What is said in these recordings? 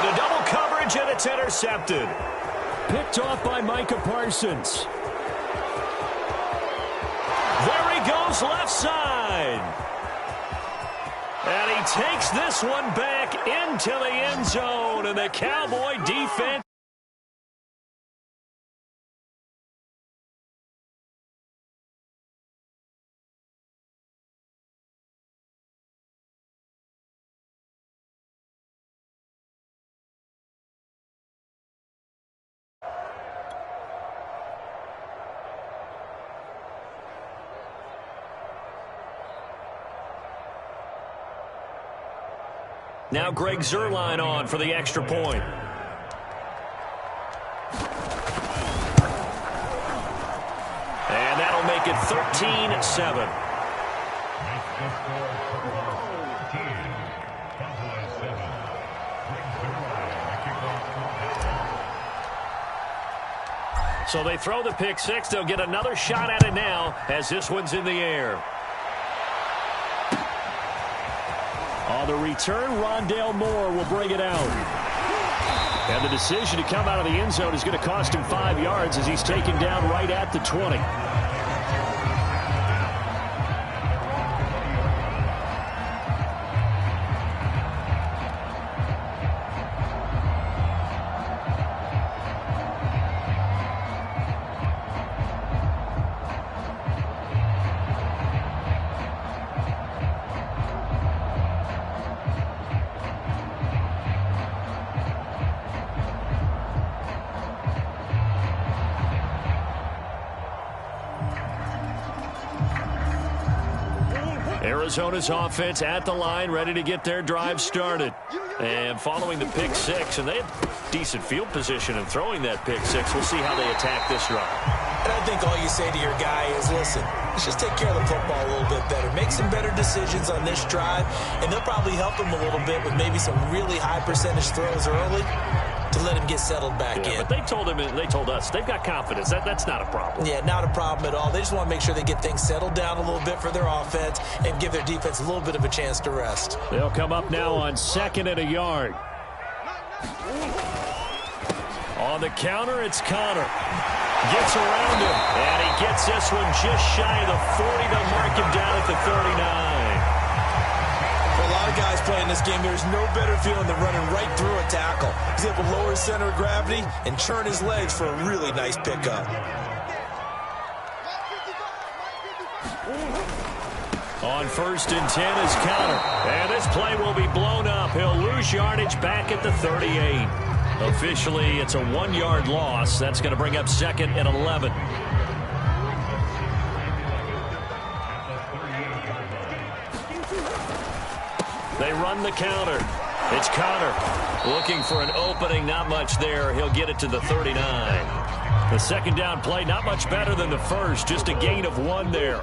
Into double coverage, and it's intercepted. Picked off by Micah Parsons. There he goes, left side. And he takes this one back into the end zone, and the Cowboy defense. Now Greg Zuerlein on for the extra point. And that'll make it 13-7. So they throw the pick six. They'll get another shot at it now as this one's in the air. On the return, Rondale Moore will bring it out. And the decision to come out of the end zone is going to cost him 5 yards as he's taken down right at the 20. Arizona's offense at the line, ready to get their drive started. And following the pick six, and they have decent field position in throwing that pick six. We'll see how they attack this drive. And I think all you say to your guy is, listen, let's just take care of the football a little bit better. Make some better decisions on this drive, and they'll probably help him a little bit with maybe some really high percentage throws early to let him get settled back in. But they told us they've got confidence. That's not a problem. Yeah, not a problem at all. They just want to make sure they get things settled down a little bit for their offense and give their defense a little bit of a chance to rest. They'll come up now on 2nd and a yard. On the counter, it's Connor. Gets around him, and he gets this one just shy of the 40. They'll mark him down at the 39. For a lot of guys playing this game, there's no better feeling than running right through a tackle. He's able to lower his center of gravity and churn his legs for a really nice pickup. On 1st and 10 is Connor. And this play will be blown up. He'll lose yardage back at the 38. Officially, it's a 1-yard loss. That's going to bring up 2nd and 11. They run the counter. It's Connor looking for an opening. Not much there. He'll get it to the 39. The second down play, not much better than the first. Just a gain of 1 there.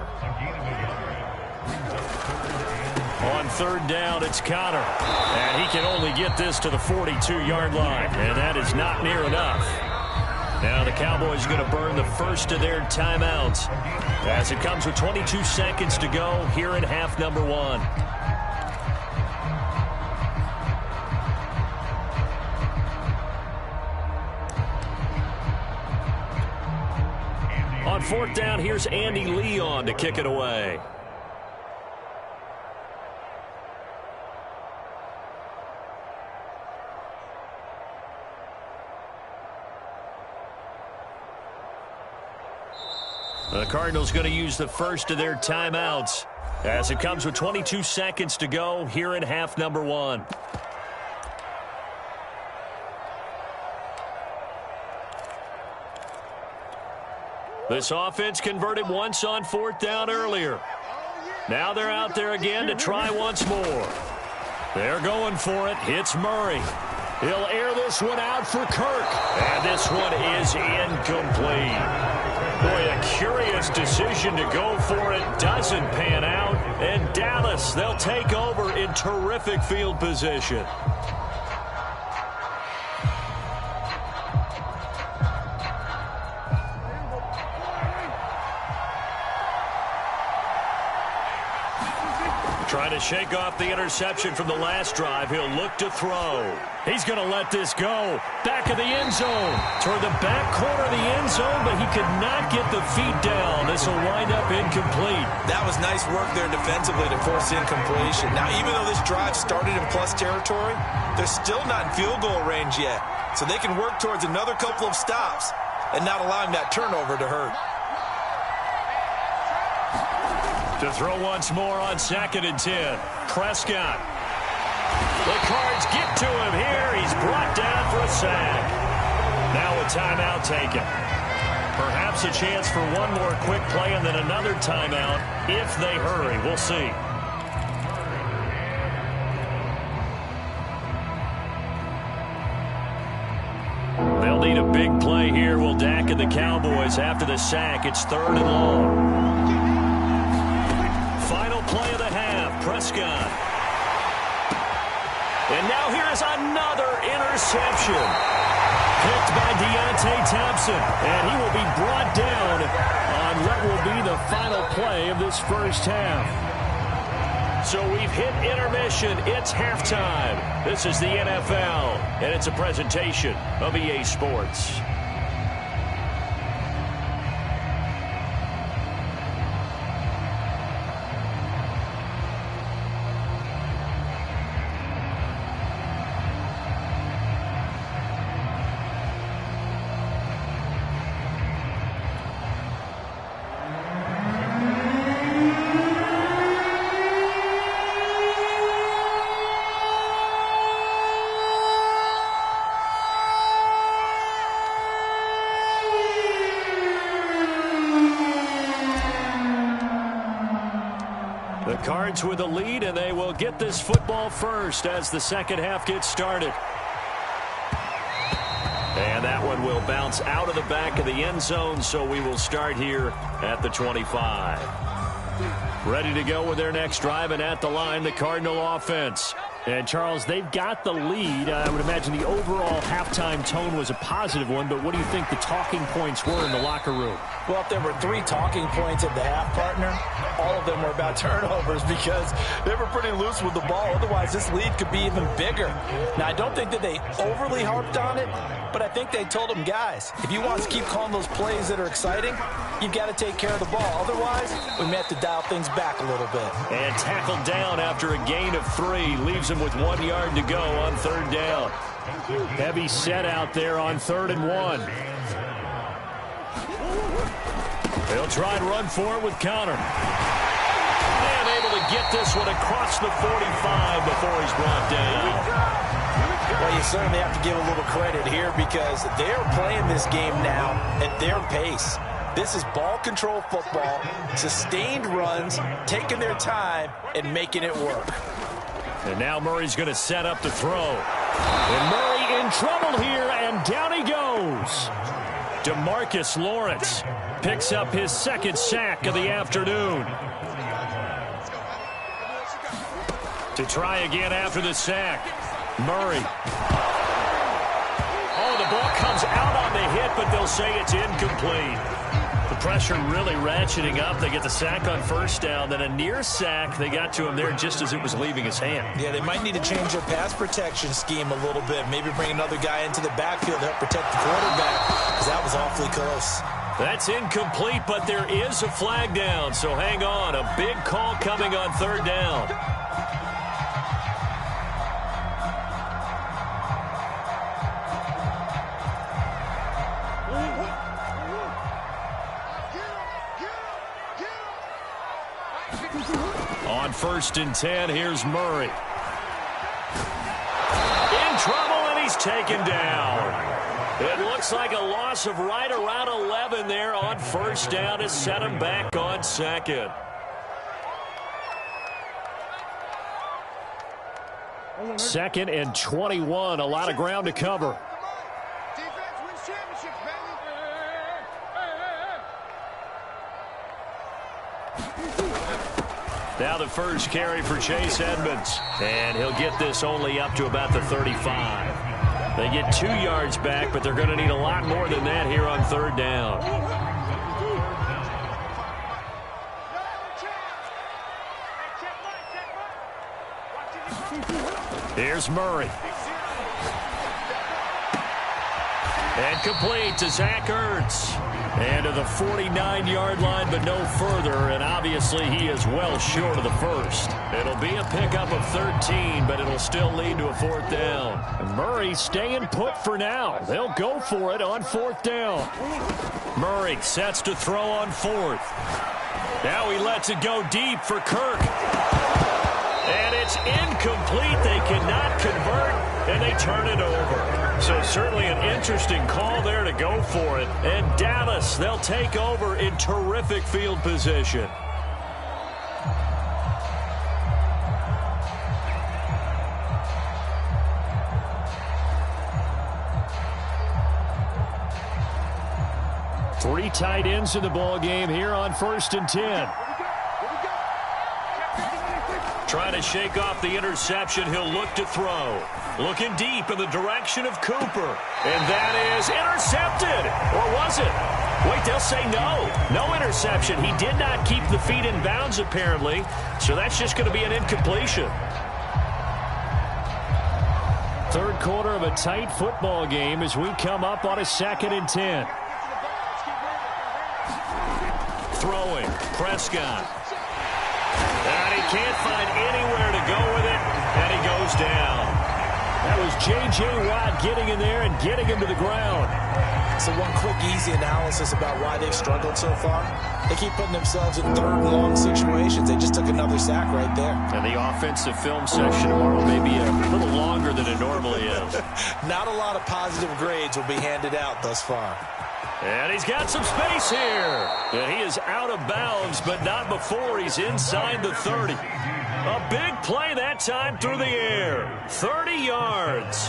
On 3rd down, it's Connor. And he can only get this to the 42-yard line. And that is not near enough. Now the Cowboys are going to burn the first of their timeouts as it comes with 22 seconds to go here in half number 1. On 4th down, here's Andy Lee on to kick it away. The Cardinals going to use the first of their timeouts as it comes with 22 seconds to go here in half number 1. This offense converted once on 4th down earlier. Now they're out there again to try once more. They're going for it. It's Murray. He'll air this one out for Kirk. And this one is incomplete. Boy, a curious decision to go for it. Doesn't pan out. And Dallas, they'll take over in terrific field position. Trying to shake off the interception from the last drive, he'll look to throw. He's going to let this go. Back of the end zone. Toward the back corner of the end zone, but he could not get the feet down. This will wind up incomplete. That was nice work there defensively to force incompletion. Now, even though this drive started in plus territory, they're still not in field goal range yet. So they can work towards another couple of stops and not allowing that turnover to hurt. To throw once more on 2nd and 10. Prescott. The Cards get to him here. He's brought down for a sack. Now a timeout taken. Perhaps a chance for one more quick play and then another timeout if they hurry. We'll see. They'll need a big play here. Will Dak and the Cowboys after the sack. It's 3rd and long. Final play of the half. Prescott. And now here is another interception. Picked by Deontay Thompson. And he will be brought down on what will be the final play of this first half. So we've hit intermission. It's halftime. This is the NFL, and it's a presentation of EA Sports. Cards with a lead, and they will get this football first as the second half gets started. And that one will bounce out of the back of the end zone, so we will start here at the 25. Ready to go with their next drive, and at the line, the Cardinal offense. And, Charles, they've got the lead. I would imagine the overall halftime tone was a positive one, but what do you think the talking points were in the locker room? Well, if there were 3 talking points at the half, partner, all of them were about turnovers because they were pretty loose with the ball. Otherwise, this lead could be even bigger. Now, I don't think that they overly harped on it, but I think they told them, guys, if you want to keep calling those plays that are exciting, you've got to take care of the ball. Otherwise, we may have to dial things back a little bit. And tackled down after a gain of 3. Leaves him with 1 yard to go on 3rd down. Heavy set out there on 3rd and 1. They'll try and run for it with Connor. And able to get this one across the 45 before he's brought down. Well, you certainly have to give a little credit here because they're playing this game now at their pace. This is ball control football, sustained runs, taking their time, and making it work. And now Murray's going to set up to throw. And Murray in trouble here, and down he goes. DeMarcus Lawrence picks up his 2nd sack of the afternoon. To try again after the sack, Murray. Oh, the ball comes out on the hit, but they'll say it's incomplete. The pressure really ratcheting up. They get the sack on 1st down, then a near sack. They got to him there just as it was leaving his hand. Yeah, they might need to change their pass protection scheme a little bit. Maybe bring another guy into the backfield to help protect the quarterback, because that was awfully close. That's incomplete, but there is a flag down, so hang on. A big call coming on 3rd down. On 1st and 10, here's Murray. In trouble, and he's taken down. It looks like a loss of right around 11 there on 1st down to set him back on 2nd. Second and 21, a lot of ground to cover. Now the first carry for Chase Edmonds. And he'll get this only up to about the 35. They get 2 yards back, but they're going to need a lot more than that here on 3rd down. Here's Murray. And complete to Zach Ertz. And to the 49-yard line, but no further. And obviously, he is well short of the first. It'll be a pickup of 13, but it'll still lead to a fourth down. And Murray staying put for now. They'll go for it on fourth down. Murray sets to throw on fourth. Now he lets it go deep for Kirk. And it's incomplete. They cannot convert, and they turn it over. So certainly an interesting call there to go for it. And Dallas, they'll take over in terrific field position. Three tight ends in the ball game here on 1st and 10. Trying to shake off the interception. He'll look to throw. Looking deep in the direction of Cooper. And that is intercepted. Or was it? Wait, they'll say no. No interception. He did not keep the feet in bounds, apparently. So that's just going to be an incompletion. Third quarter of a tight football game as we come up on a 2nd and 10. Throwing. Prescott. And he can't find anywhere to go with it. And he goes down. That was J.J. Watt getting in there and getting him to the ground. So one quick, easy analysis about why they've struggled so far. They keep putting themselves in third and long situations. They just took another sack right there. And the offensive film session tomorrow may be a little longer than it normally is. Not a lot of positive grades will be handed out thus far. And he's got some space here. And he is out of bounds, but not before he's inside the 30. A big play that time through the air. 30 yards.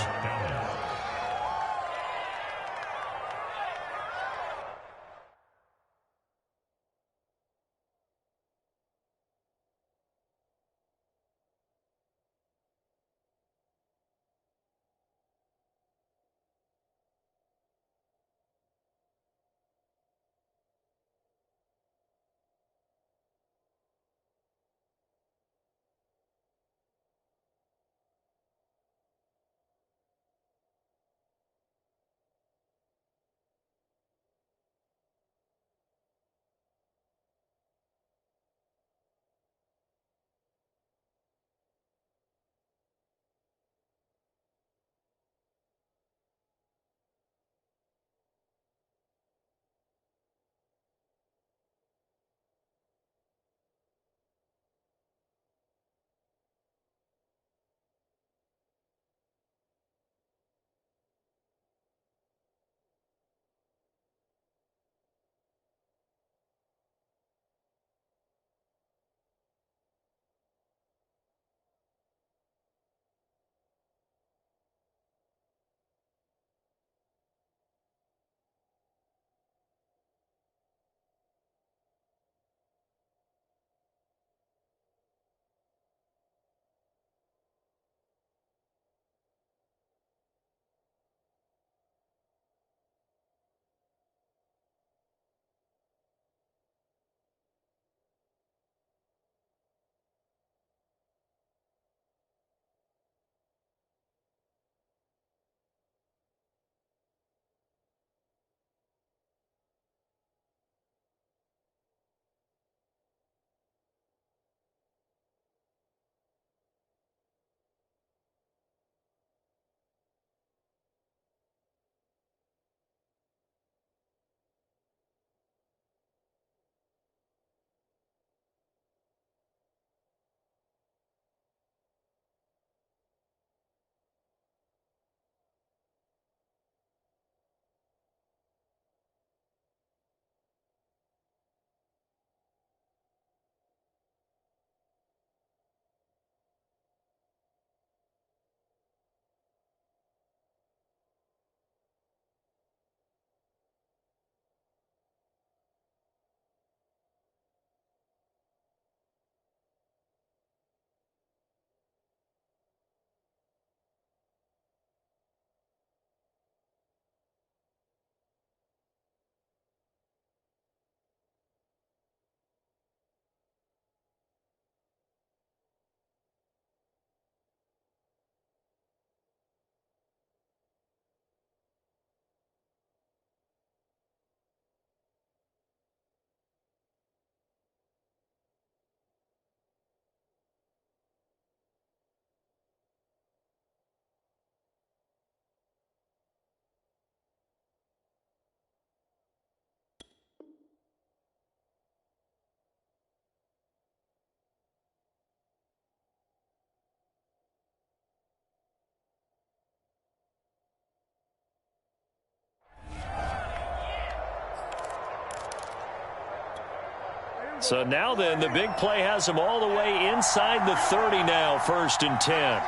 So now then, the big play has him all the way inside the 30 now, 1st and 10.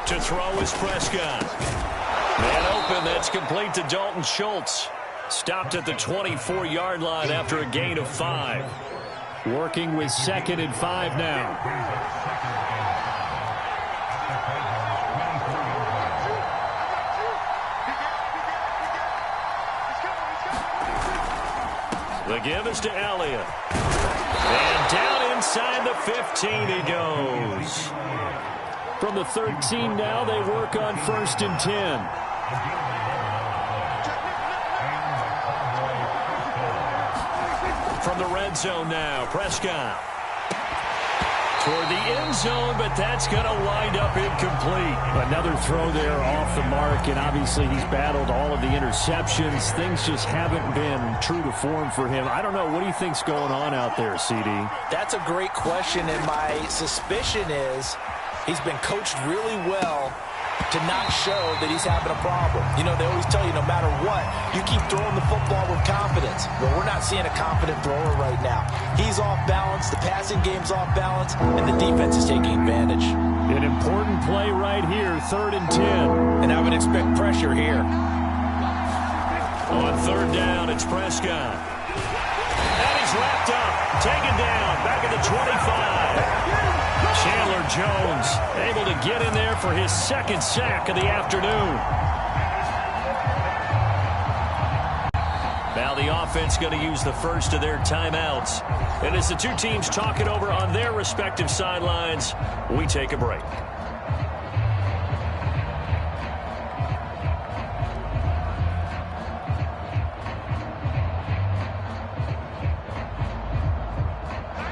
To throw is Prescott. Man open, that's complete to Dalton Schultz. Stopped at the 24-yard line after a gain of 5. Working with 2nd and 5 now. The give is to Elliott. And down inside the 15 he goes. From the 13 now, they work on 1st and 10. From the red zone now, Prescott. Toward the end zone, but that's going to wind up incomplete. Another throw there off the mark, and obviously he's battled all of the interceptions. Things just haven't been true to form for him. I don't know. What do you think's going on out there, CD? That's a great question, and my suspicion is he's been coached really well to not show that he's having a problem. You know, they always tell you no matter what, you keep throwing the football with confidence. Well, we're not seeing a confident thrower right now. He's off balance, the passing game's off balance, and the defense is taking advantage. An important play right here, 3rd and 10. And I would expect pressure here. On 3rd down, it's Prescott. And he's wrapped up, taken down, back at the 25. Chandler Jones able to get in there for his 2nd sack of the afternoon. Now the offense going to use the first of their timeouts. And as the two teams talk it over on their respective sidelines, we take a break.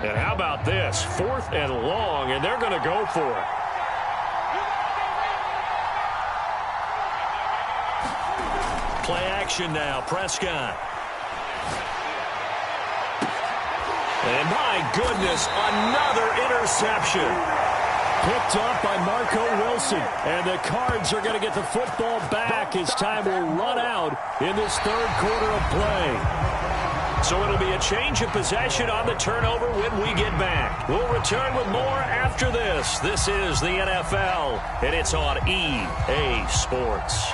And how about this? 4th and long, and they're going to go for it. Play action now, Prescott. And my goodness, another interception. Picked up by Marco Wilson. And the Cards are going to get the football back as time will run out in this 3rd quarter of play. So it'll be a change of possession on the turnover when we get back. We'll return with more after this. This is the NFL, and it's on EA Sports.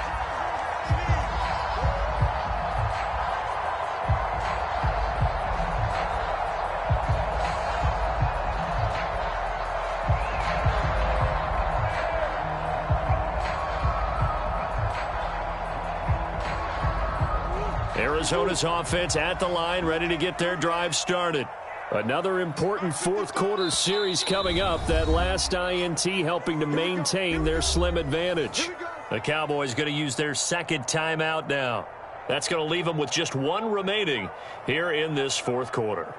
Arizona's offense at the line, ready to get their drive started. Another important 4th quarter series coming up. That last INT helping to maintain their slim advantage. The Cowboys going to use their 2nd timeout now. That's going to leave them with just 1 remaining here in this 4th quarter.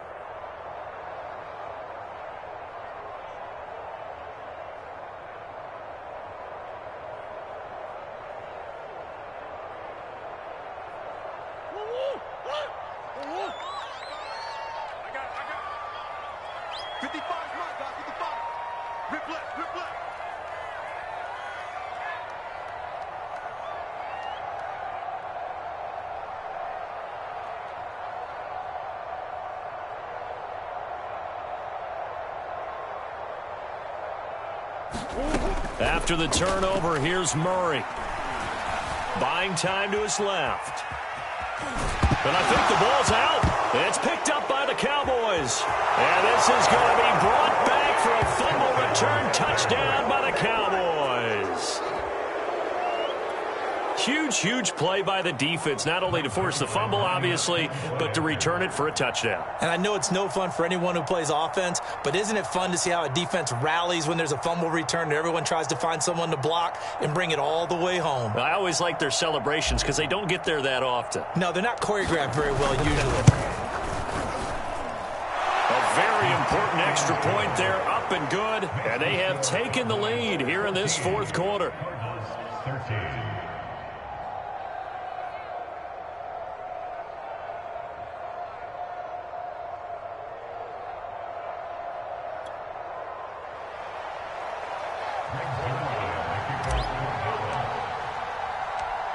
After the turnover, here's Murray. Buying time to his left. And I think the ball's out. It's picked up by the Cowboys. And this is going to be brought back for a fumble return touchdown by the Cowboys. Huge play by the defense, not only to force the fumble, obviously, but to return it for a touchdown. And I know it's no fun for anyone who plays offense, but isn't it fun to see how a defense rallies when there's a fumble return and everyone tries to find someone to block and bring it all the way home? I always like their celebrations because they don't get there that often. No, they're not choreographed very well usually. A very important extra point there, up and good, and they have taken the lead here in this 4th quarter.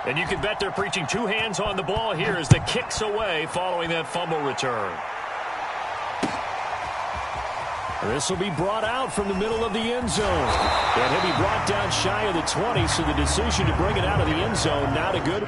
And you can bet they're preaching 2 hands on the ball here as the kick's away following that fumble return. This will be brought out from the middle of the end zone. And he'll be brought down shy of the 20, so the decision to bring it out of the end zone not a good.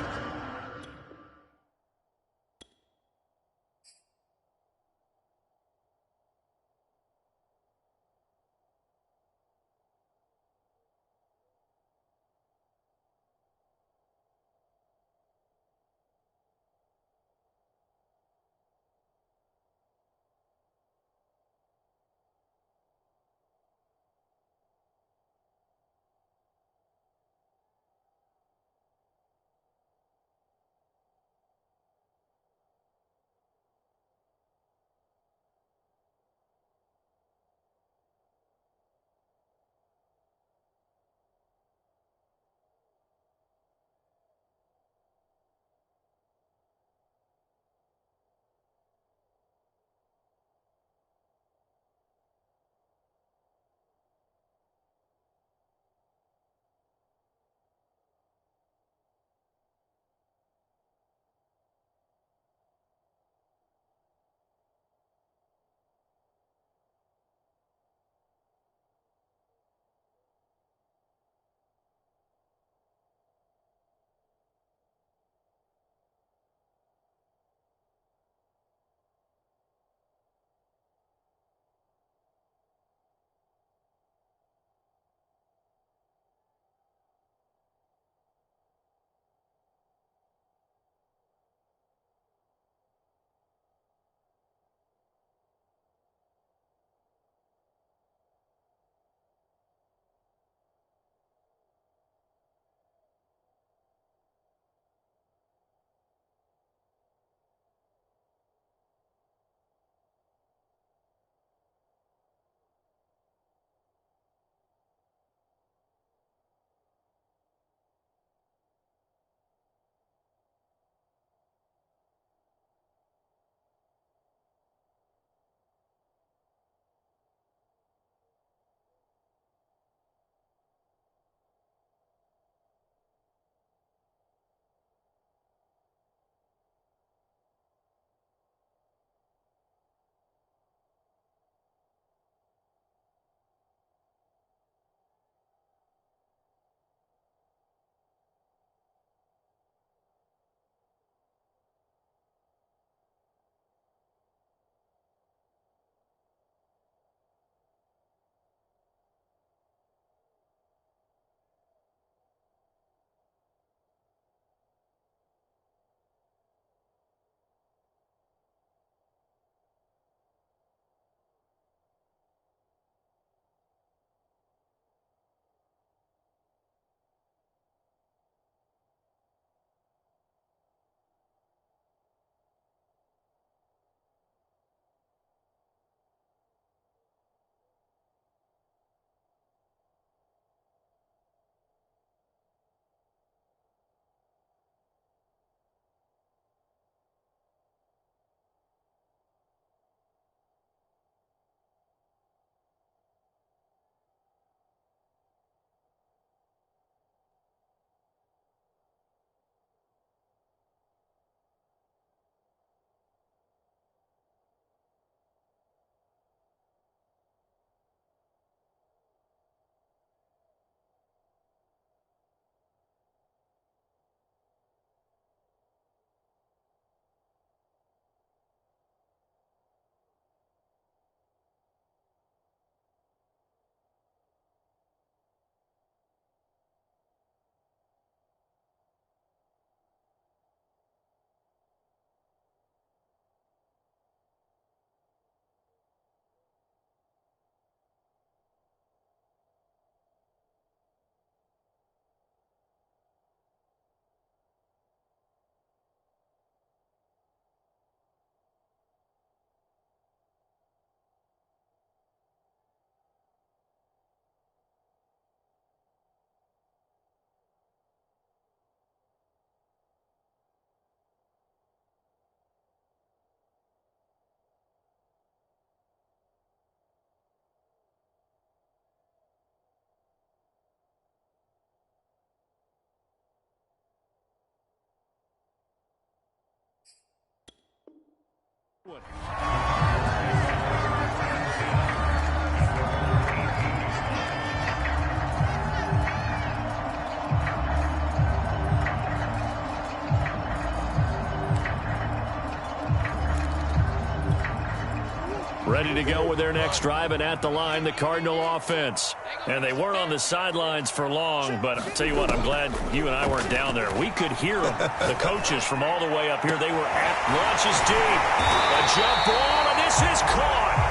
Ready to go with their next drive, and at the line, the Cardinal offense. And they weren't on the sidelines for long, but I'll tell you what, I'm glad you and I weren't down there. We could hear them, the coaches from all the way up here. They were at launches deep. A jump ball, and this is caught.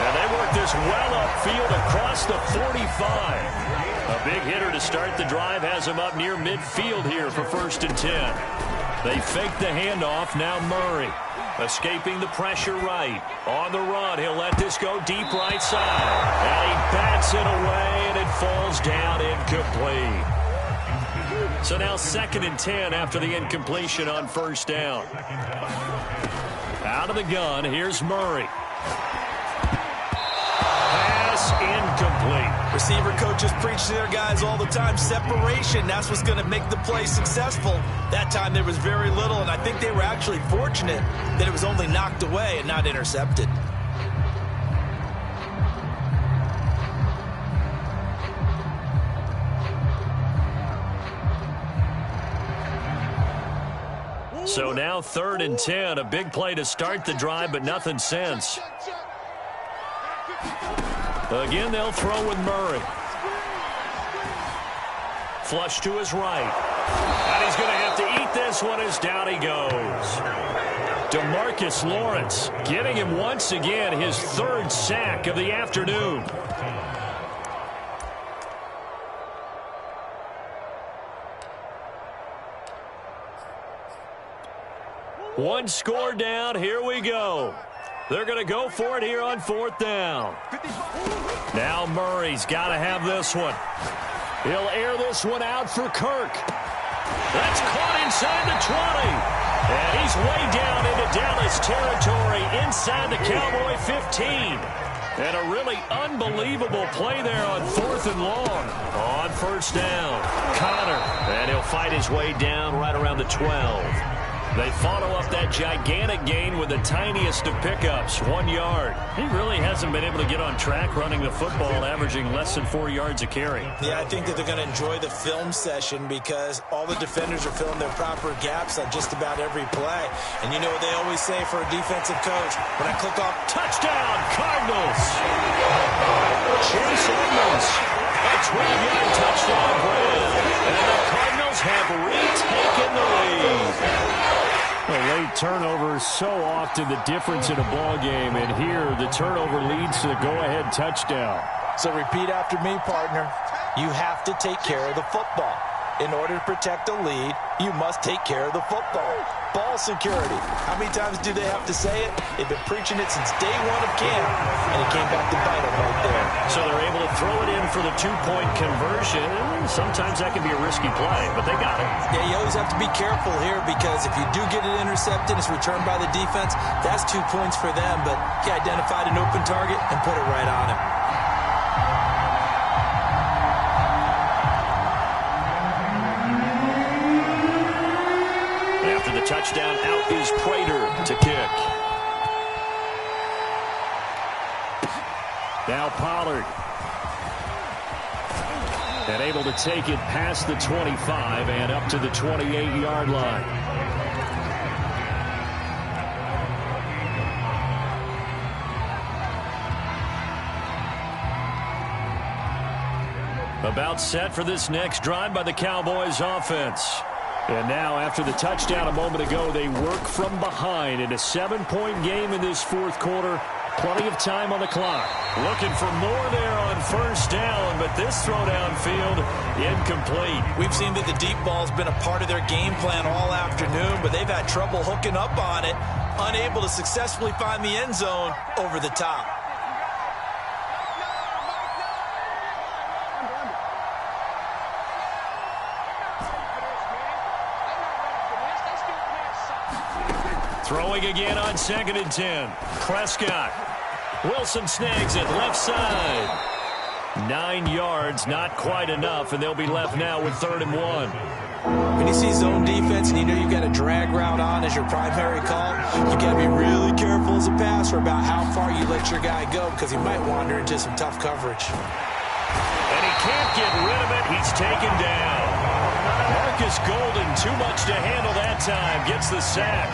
And they work this well upfield across the 45. A big hitter to start the drive has him up near midfield here for 1st and 10. They fake the handoff. Now Murray escaping the pressure right. On the run, he'll let this go deep right side. And he bats it away, and it falls down incomplete. So now 2nd and 10 after the incompletion on 1st down. Out of the gun, here's Murray. Pass incomplete. Receiver coaches preach to their guys all the time. Separation, that's what's going to make the play successful. That time there was very little, and I think they were actually fortunate that it was only knocked away and not intercepted. So now 3rd and 10, a big play to start the drive, but nothing since. Again, they'll throw with Murray. Flush to his right. And he's going to have to eat this one as down he goes. DeMarcus Lawrence giving him once again his 3rd sack of the afternoon. One score down. Here we go. They're going to go for it here on 4th down. Now Murray's got to have this one. He'll air this one out for Kirk. That's caught inside the 20. And he's way down into Dallas territory inside the Cowboy 15. And a really unbelievable play there on 4th and long. On 1st down, Connor. And he'll fight his way down right around the 12. They follow up that gigantic gain with the tiniest of pickups, 1 yard. He really hasn't been able to get on track running the football, averaging less than 4 yards a carry. Yeah, I think that they're going to enjoy the film session because all the defenders are filling their proper gaps on just about every play. And you know what they always say for a defensive coach? When I click off, touchdown, Cardinals! Chase Edmonds, a 12-yard touchdown grab. And the Cardinals have retaken the lead. A late turnover is so often the difference in a ball game, and here the turnover leads to the go-ahead touchdown. So repeat after me, partner. You have to take care of the football. In order to protect a lead, you must take care of the football. Ball security. How many times do they have to say it? They've been preaching it since day one of camp, and it came back to bite them right there. So they're able to throw it in for the 2-point conversion. Sometimes that can be a risky play, but they got it. Yeah, you always have to be careful here because if you do get it intercepted, it's returned by the defense, that's 2 points for them, but he identified an open target and put it right on him. Touchdown, out is Prater to kick. Now Pollard. And able to take it past the 25 and up to the 28-yard line. About set for this next drive by the Cowboys offense. And now, after the touchdown a moment ago, they work from behind in a 7-point game in this 4th quarter. Plenty of time on the clock. Looking for more there on 1st down, but this throw downfield, incomplete. We've seen that the deep ball's been a part of their game plan all afternoon, but they've had trouble hooking up on it, unable to successfully find the end zone over the top. Throwing again on 2nd and 10. Prescott. Wilson snags it left side. 9 yards, not quite enough, and they'll be left now with 3rd and 1. When you see zone defense and you know you've got a drag route on as your primary call, you got to be really careful as a passer about how far you let your guy go because he might wander into some tough coverage. And he can't get rid of it. He's taken down. Marcus Golden, too much to handle that time, gets the sack.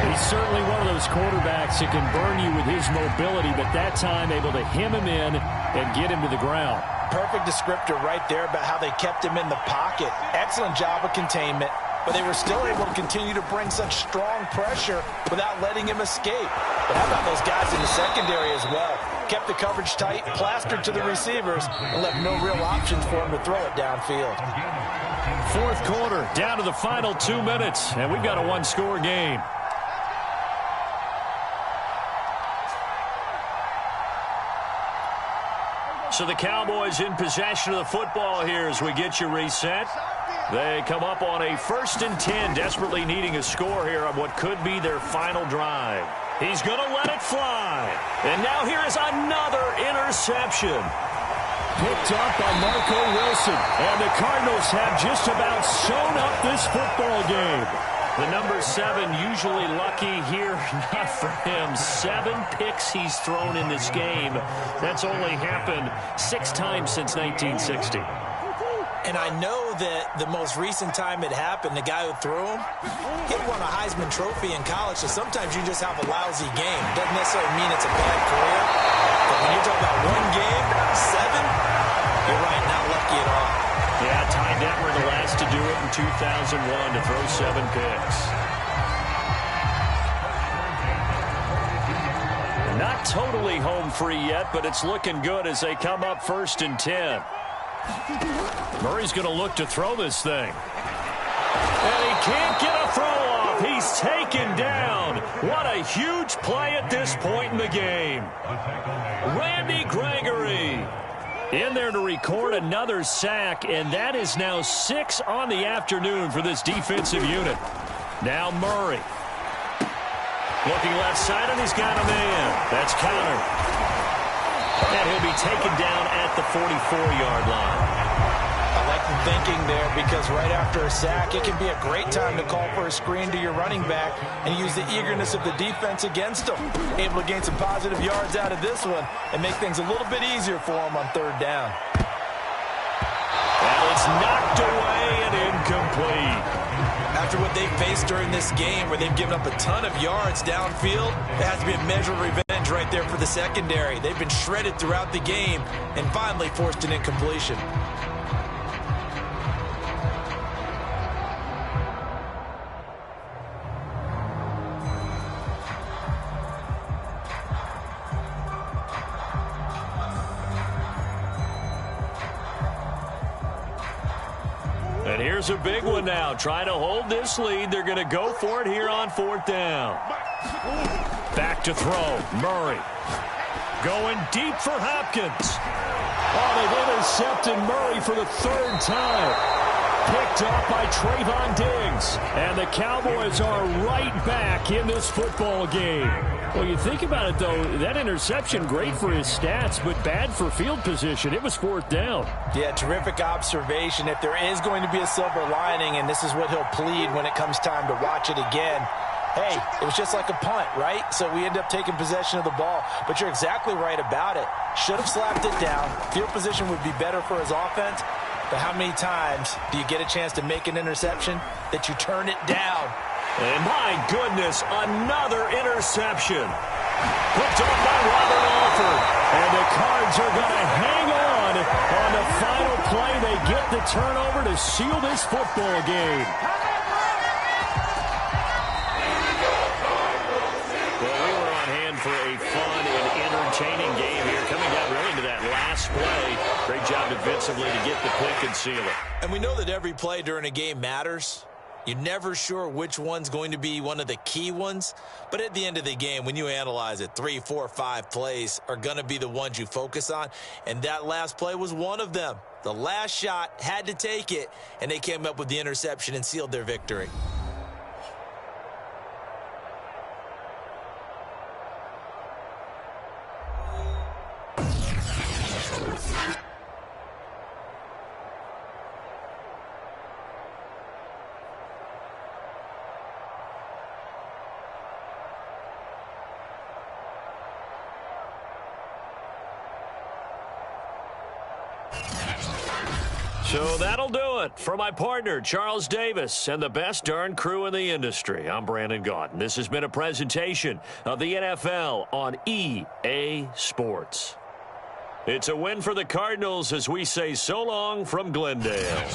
He's certainly one of those quarterbacks that can burn you with his mobility, but that time able to hem him in and get him to the ground. Perfect descriptor right there about how they kept him in the pocket. Excellent job of containment, but they were still able to continue to bring such strong pressure without letting him escape. But how about those guys in the secondary as well? Kept the coverage tight, plastered to the receivers, and left no real options for him to throw it downfield. Fourth quarter, down to the final 2 minutes, and we've got a one-score game. So the Cowboys in possession of the football here as we get you reset. They come up on a 1st and 10, desperately needing a score here on what could be their final drive. He's going to let it fly. And now here is another interception. Picked up by Marco Wilson. And the Cardinals have just about sewn up this football game. The number 7 usually lucky here, not for him. 7 picks he's thrown in this game. That's only happened 6 times since 1960. And I know that the most recent time it happened, the guy who threw him, he won a Heisman Trophy in college, so sometimes you just have a lousy game. It doesn't necessarily mean it's a bad career. But when you're talking about one game, 7, you're right, not lucky at all. Yeah, Ty Detmer the last to do it in 2001 to throw 7 picks. Not totally home free yet, but it's looking good as they come up 1st and 10. Murray's going to look to throw this thing. And he can't get a throw off. He's taken down. What a huge play at this point in the game. Randy Gregory in there to record another sack, and that is now 6 on the afternoon for this defensive unit. Now Murray. Looking left side, and he's got a man. That's countered. And he'll be taken down at the 44-yard line. I like the thinking there because right after a sack, it can be a great time to call for a screen to your running back and use the eagerness of the defense against them. Able to gain some positive yards out of this one and make things a little bit easier for them on 3rd down. And it's knocked away and incomplete. After what they faced during this game where they've given up a ton of yards downfield, there has to be a measure of revenge right there for the secondary. They've been shredded throughout the game and finally forced an incompletion. And here's a big one now. Trying to hold this lead. They're going to go for it here on 4th down. Back to throw. Murray. Going deep for Hopkins. Oh, they've intercepted Murray for the 3rd time. Picked up by Trayvon Diggs. And the Cowboys are right back in this football game. Well, you think about it, though, that interception, great for his stats, but bad for field position. It was 4th down. Yeah, terrific observation. If there is going to be a silver lining, and this is what he'll plead when it comes time to watch it again, hey, it was just like a punt, right? So we end up taking possession of the ball. But you're exactly right about it. Should have slapped it down. Field position would be better for his offense. But how many times do you get a chance to make an interception that you turn it down? And my goodness, another interception. Picked up by Robert Alford. And the Cards are going to hang on the final play. They get the turnover to seal this football game. Well, we were on hand for a fun and entertaining game here. Coming down really to that last play. Great job defensively to get the pick and seal it. And we know that every play during a game matters. You're never sure which one's going to be one of the key ones. But at the end of the game, when you analyze it, 3, 4, 5 plays are going to be the ones you focus on. And that last play was one of them. The last shot had to take it, and they came up with the interception and sealed their victory. So that'll do it. For my partner, Charles Davis, and the best darn crew in the industry, I'm Brandon Gaudin. This has been a presentation of the NFL on EA Sports. It's a win for the Cardinals as we say so long from Glendale.